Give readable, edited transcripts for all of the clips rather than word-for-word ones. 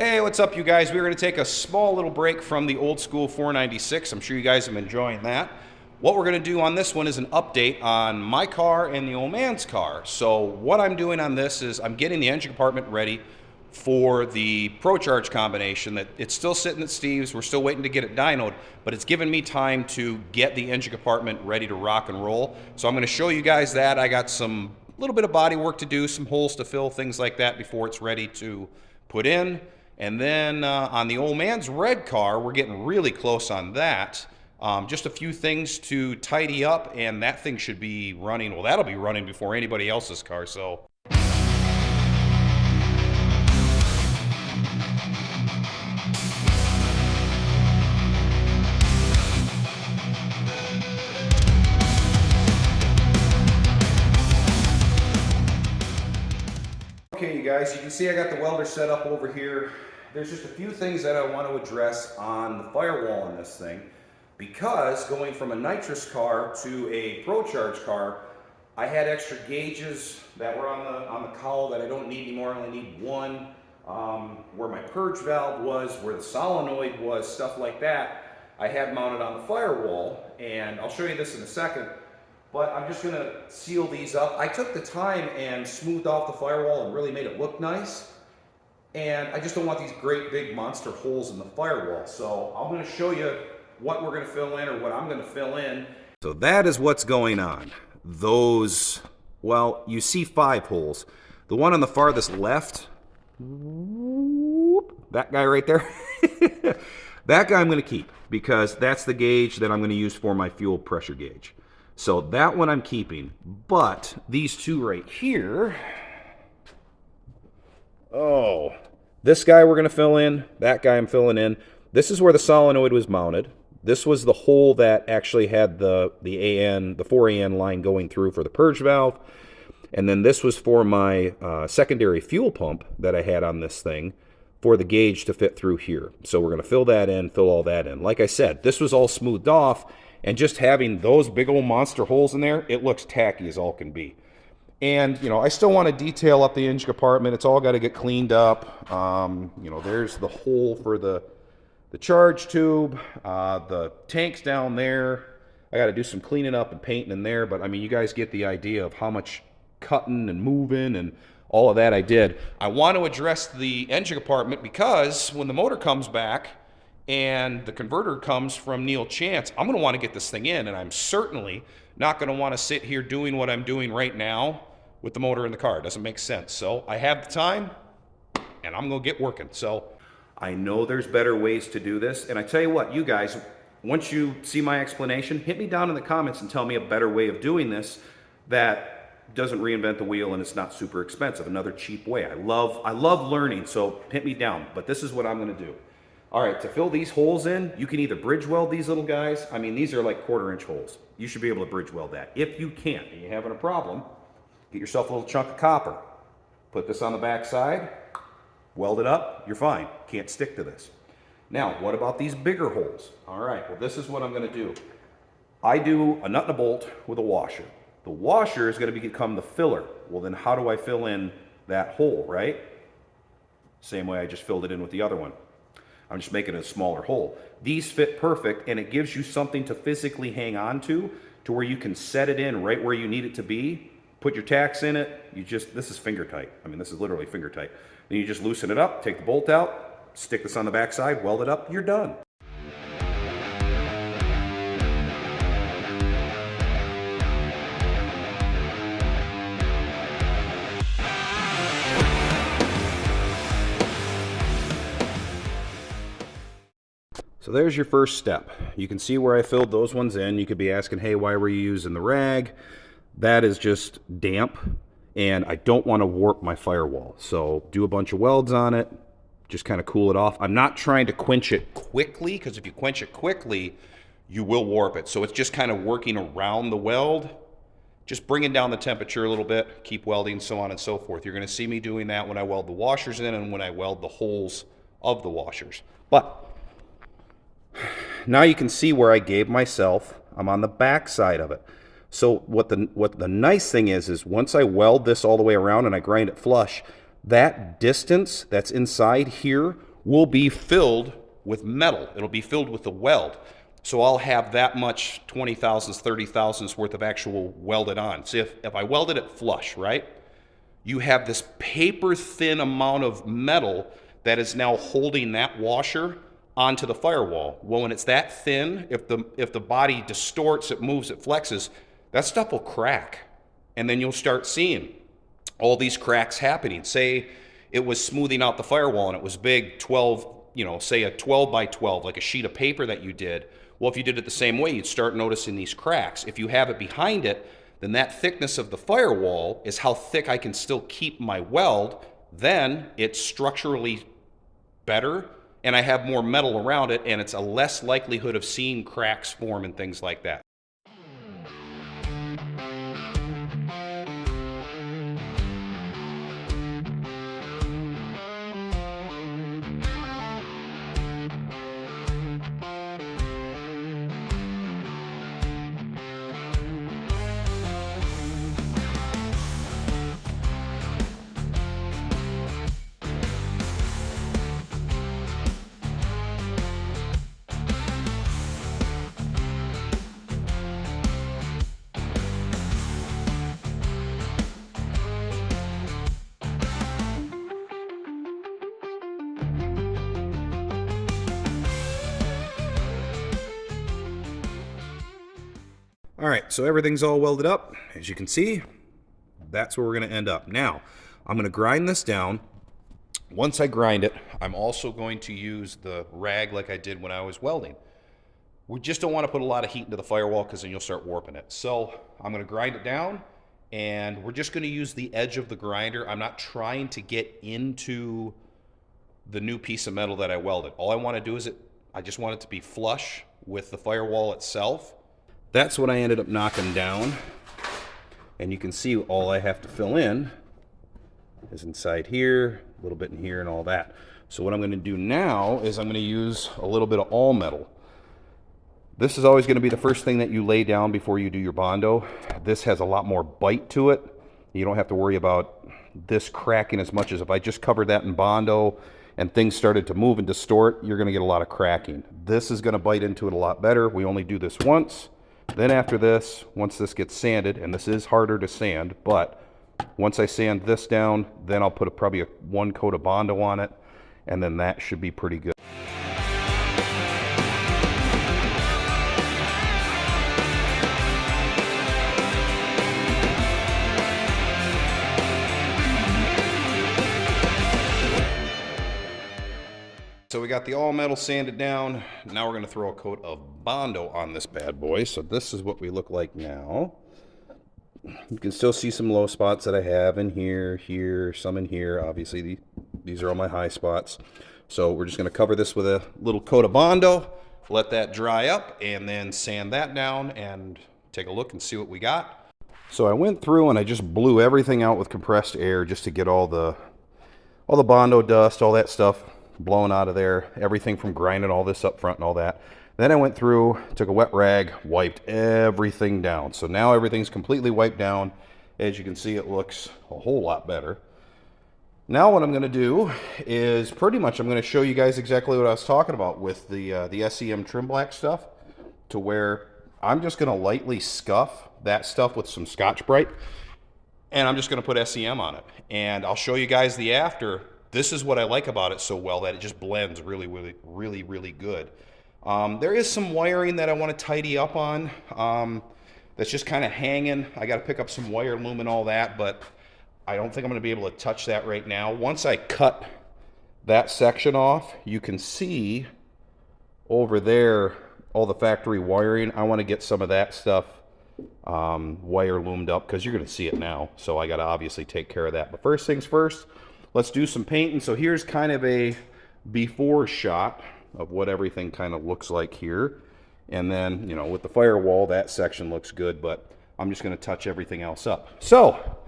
Hey, what's up, you guys? We're going to take a small little break from the old school 496. I'm sure you guys have been enjoying that. What we're going to do on this one is an update on my car and the old man's car. So what I'm doing on this is I'm getting the engine compartment ready for the ProCharge combination. That it's still sitting at Steve's. We're still waiting to get it dynoed, but it's given me time to get the engine compartment ready to rock and roll. So I'm going to show you guys that. I got some little bit of body work to do, some holes to fill, things like that before it's ready to put in. And then on the old man's red car, we're getting really close on that. Just a few things to tidy up, and that thing should be running. Well, that'll be running before anybody else's car, so. Okay, you guys, you can see I got the welder set up over here. There's just a few things that I want to address on the firewall on this thing, because going from a nitrous car to a ProCharge car, I had extra gauges that were on the cowl that I don't need anymore. I only need one. Where my purge valve was, where the solenoid was, stuff like that, I had mounted on the firewall, and I'll show you this in a second. But I'm just going to seal these up. I took the time and smoothed off the firewall and really made it look nice. And I just don't want these great big monster holes in the firewall. So I'm going to show you what we're going to fill in, or what I'm going to fill in. So that is what's going on. Those, well, you see 5 holes. The one on the farthest left, that guy right there, that guy I'm going to keep, because that's the gauge that I'm going to use for my fuel pressure gauge. So that one I'm keeping, but these two right here, oh, this guy we're going to fill in, that guy I'm filling in. This is where the solenoid was mounted. This was the hole that actually had the 4AN line going through for the purge valve. And then this was for my secondary fuel pump that I had on this thing for the gauge to fit through here. So we're going to fill that in, fill all that in. Like I said, this was all smoothed off. And just having those big old monster holes in there, it looks tacky as all can be. And, you know, I still want to detail up the engine compartment. It's all got to get cleaned up. You know, there's the hole for the charge tube. The tank's down there. I got to do some cleaning up and painting in there. But, I mean, you guys get the idea of how much cutting and moving and all of that I did. I want to address the engine compartment because when the motor comes back, and the converter comes from Neil Chance, I'm going to want to get this thing in, and I'm certainly not going to want to sit here doing what I'm doing right now with the motor in the car. It doesn't make sense. So I have the time, and I'm going to get working. So I know there's better ways to do this, and I tell you what, you guys, once you see my explanation, hit me down in the comments and tell me a better way of doing this that doesn't reinvent the wheel and it's not super expensive. Another cheap way. I love learning, so hit me down, but this is what I'm going to do. All right, to fill these holes in, you can either bridge weld these little guys. I mean, these are like 1/4-inch holes. You should be able to bridge weld that. If you can't and you're having a problem, get yourself a little chunk of copper. Put this on the back side, weld it up, you're fine. Can't stick to this. Now, what about these bigger holes? All right, well, this is what I'm going to do. I do a nut and a bolt with a washer. The washer is going to become the filler. Well, then how do I fill in that hole, right? Same way I just filled it in with the other one. I'm just making a smaller hole. These fit perfect, and it gives you something to physically hang on to where you can set it in right where you need it to be. Put your tacks in it. This is finger tight. I mean, this is literally finger tight. Then you just loosen it up, take the bolt out, stick this on the back side, weld it up, you're done. So there's your first step. You can see where I filled those ones in. You could be asking, hey, why were you using the rag? That is just damp, and I don't want to warp my firewall. So do a bunch of welds on it, just kind of cool it off. I'm not trying to quench it quickly, because if you quench it quickly, you will warp it. So it's just kind of working around the weld, just bringing down the temperature a little bit, keep welding, so on and so forth. You're going to see me doing that when I weld the washers in and when I weld the holes of the washers. But now you can see where I gave myself, I'm on the back side of it. So what the nice thing is once I weld this all the way around and I grind it flush, that distance that's inside here will be filled with metal. It'll be filled with the weld. So I'll have that much 20 thousandths, 30 thousandths worth of actual welded on. So if I welded it flush, right, you have this paper thin amount of metal that is now holding that washer onto the firewall. Well, when it's that thin, if the body distorts, it moves, it flexes, that stuff will crack. And then you'll start seeing all these cracks happening. Say it was smoothing out the firewall and it was big, 12, say a 12 by 12, like a sheet of paper that you did. Well, if you did it the same way, you'd start noticing these cracks. If you have it behind it, then that thickness of the firewall is how thick I can still keep my weld. Then it's structurally better, and I have more metal around it, and it's a less likelihood of seeing cracks form and things like that. All right, so everything's all welded up. As you can see, that's where we're gonna end up. Now, I'm gonna grind this down. Once I grind it, I'm also going to use the rag like I did when I was welding. We just don't wanna put a lot of heat into the firewall because then you'll start warping it. So I'm gonna grind it down, and we're just gonna use the edge of the grinder. I'm not trying to get into the new piece of metal that I welded. All I wanna do is I just want it to be flush with the firewall itself. That's what I ended up knocking down. And you can see all I have to fill in is inside here, a little bit in here and all that. So what I'm gonna do now is I'm gonna use a little bit of all metal. This is always gonna be the first thing that you lay down before you do your Bondo. This has a lot more bite to it. You don't have to worry about this cracking as much as if I just covered that in Bondo and things started to move and distort, you're gonna get a lot of cracking. This is gonna bite into it a lot better. We only do this once. Then after this, once this gets sanded, and this is harder to sand, but once I sand this down, then I'll put probably one coat of Bondo on it, and then that should be pretty good. So we got the all metal sanded down. Now we're gonna throw a coat of Bondo on this bad boy. So this is what we look like now. You can still see some low spots that I have in here, here, some in here. Obviously these are all my high spots. So we're just gonna cover this with a little coat of Bondo, let that dry up, and then sand that down and take a look and see what we got. So I went through and I just blew everything out with compressed air just to get all the Bondo dust, all that stuff blown out of there, everything from grinding all this up front and all that. Then I went through, took a wet rag, wiped everything down. So now everything's completely wiped down. As you can see, it looks a whole lot better. Now what I'm gonna do is pretty much I'm gonna show you guys exactly what I was talking about with the SEM trim black stuff, to where I'm just gonna lightly scuff that stuff with some Scotch-Brite, and I'm just gonna put SEM on it. And I'll show you guys the after. This is what I like about it so well, that it just blends really, really, really, really good. There is some wiring that I want to tidy up on that's just kind of hanging. I got to pick up some wire loom and all that, but I don't think I'm going to be able to touch that right now. Once I cut that section off, you can see over there all the factory wiring. I want to get some of that stuff wire loomed up because you're going to see it now. So I got to obviously take care of that. But first things first, let's do some painting. So here's kind of a before shot of what everything kind of looks like here. And then, you know, with the firewall, that section looks good, but I'm just going to touch everything else up. So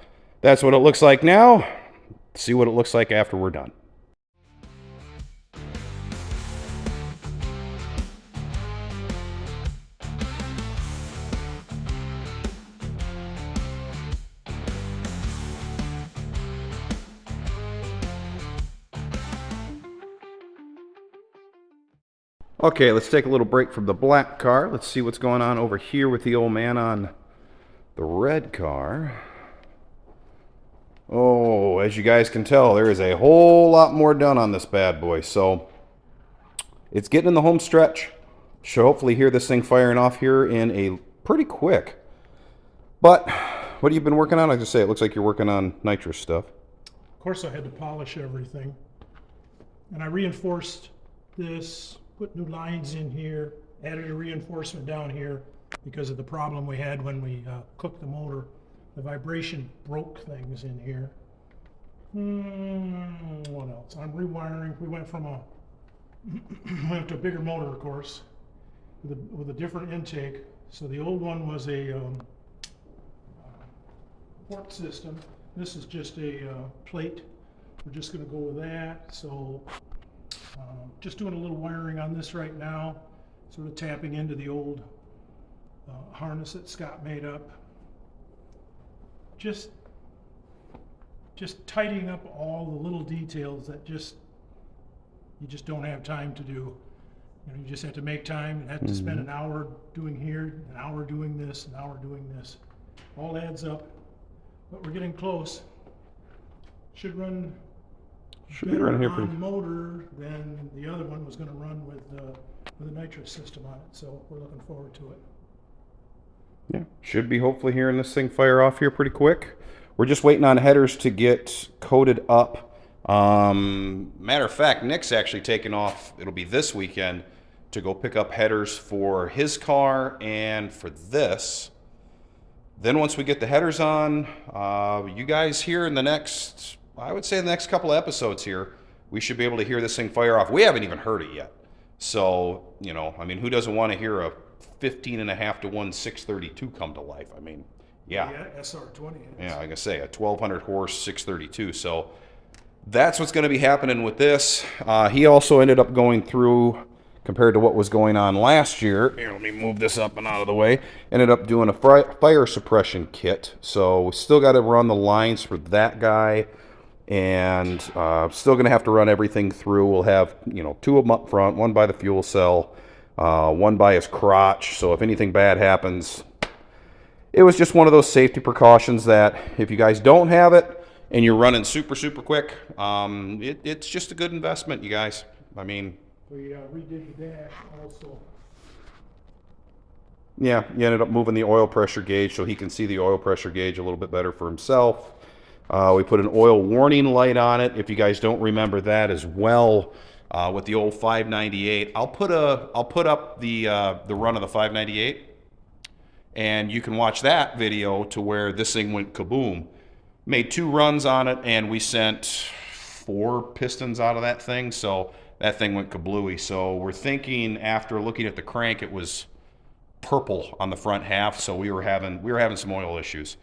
that's what it looks like now. See what it looks like after we're done. Okay, let's take a little break from the black car. Let's see what's going on over here with the old man on the red car. Oh, as you guys can tell, there is a whole lot more done on this bad boy. So it's getting in the home stretch. Should hopefully hear this thing firing off here in a pretty quick. But what have you been working on? Like I say, it looks like you're working on nitrous stuff. Of course, I had to polish everything. And I reinforced this, put new lines in here, added a reinforcement down here because of the problem we had when we cooked the motor. The vibration broke things in here. What else? I'm rewiring. We went from went to a bigger motor, of course, with a different intake. So the old one was a port system. This is just a plate. We're just going to go with that. So just doing a little wiring on this right now, sort of tapping into the old harness that Scott made up. Just tidying up all the little details that you just don't have time to do. You know, you just have to make time and have to spend an hour doing here, an hour doing this, an hour doing this. All adds up, but we're getting close. Should run better on the motor than the other one was going to run with a nitrous system on it. So we're looking forward to it. Yeah, should be hopefully hearing this thing fire off here pretty quick. We're just waiting on headers to get coated up. Matter of fact, Nick's actually taking off. It'll be this weekend to go pick up headers for his car and for this. Then once we get the headers on, you guys here in the next, I would say the next couple of episodes here, we should be able to hear this thing fire off. We haven't even heard it yet. So, you know, I mean, who doesn't want to hear a 15.5 to 1 632 come to life? I mean, yeah. SR20. Yeah, like I say, a 1200 horse 632. So that's what's going to be happening with this. He also ended up going through, compared to what was going on last year. Here, let me move this up and out of the way. Ended up doing a fire suppression kit. So we still got to run the lines for that guy. And still going to have to run everything through. We'll have, you know, 2 of them up front, one by the fuel cell, one by his crotch. So if anything bad happens, it was just one of those safety precautions that if you guys don't have it and you're running super, super quick, it's just a good investment, you guys. I mean, we redid the dash also. Yeah, he ended up moving the oil pressure gauge so he can see the oil pressure gauge a little bit better for himself. We put an oil warning light on it. If you guys don't remember that as well, with the old 598, I'll put up the run of the 598, and you can watch that video to where this thing went kaboom. Made 2 runs on it, and we sent 4 pistons out of that thing, so that thing went kablooey. So we're thinking, after looking at the crank, it was purple on the front half, so we were having some oil issues.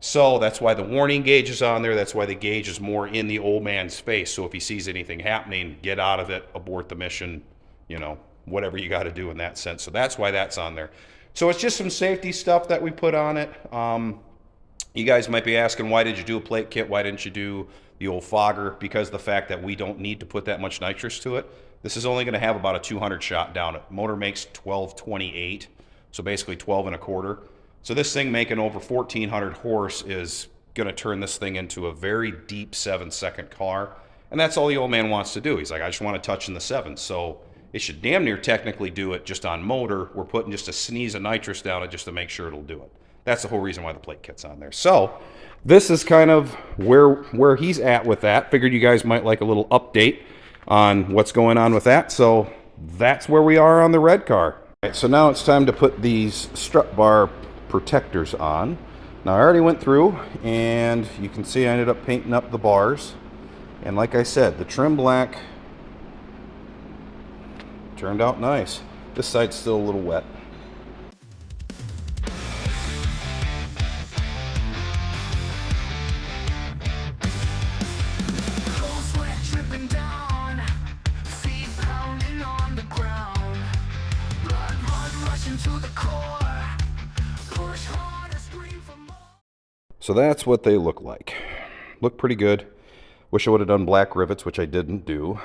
So that's why the warning gauge is on there. That's why the gauge is more in the old man's face. So if he sees anything happening, get out of it, abort the mission, you know, whatever you got to do in that sense. So that's why that's on there. So it's just some safety stuff that we put on it. You guys might be asking, why did you do a plate kit? Why didn't you do the old fogger? Because of the fact that we don't need to put that much nitrous to it. This is only going to have about a 200 shot down it. Motor makes 1228, so basically 12 1/4. So this thing making over 1400 horse is going to turn this thing into a very deep 7-second car. And that's all the old man wants to do. He's like, I just want to touch in the 7s. So it should damn near technically do it just on motor. We're putting just a sneeze of nitrous down it just to make sure it'll do it. That's the whole reason why the plate kit's on there. So this is kind of where he's at with that. Figured you guys might like a little update on what's going on with that. So that's where we are on the red car. All right, so now it's time to put these strut bar protectors on. Now I already went through, and you can see I ended up painting up the bars, and like I said, the trim black turned out nice. This side's still a little wet. So that's what they look like. Look pretty good. Wish I would have done black rivets, which I didn't do.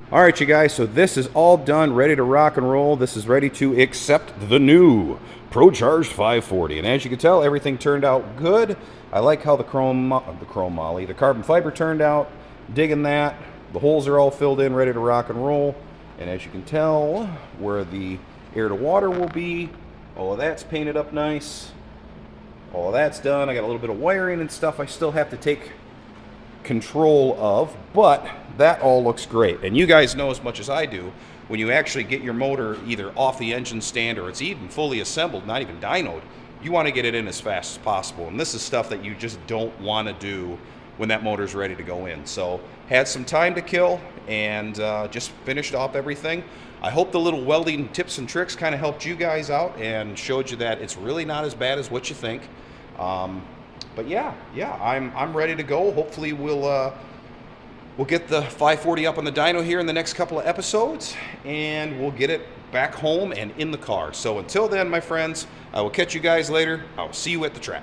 All right, you guys, so this is all done, ready to rock and roll. This is ready to accept the new Pro-Charged 540. And as you can tell, everything turned out good. I like how the carbon fiber turned out. Digging that. The holes are all filled in, ready to rock and roll. And as you can tell, where the air to water will be, all of that's painted up nice. All of that's done. I got a little bit of wiring and stuff I still have to take control of, but that all looks great. And you guys know as much as I do, when you actually get your motor either off the engine stand or it's even fully assembled, not even dynoed, you want to get it in as fast as possible. And this is stuff that you just don't want to do when that motor's ready to go in. So had some time to kill and just finished off everything. I hope the little welding tips and tricks kind of helped you guys out and showed you that it's really not as bad as what you think. But yeah, I'm ready to go. Hopefully we'll get the 540 up on the dyno here in the next couple of episodes, and we'll get it back home and in the car. So until then, my friends, I will catch you guys later. I will see you at the track.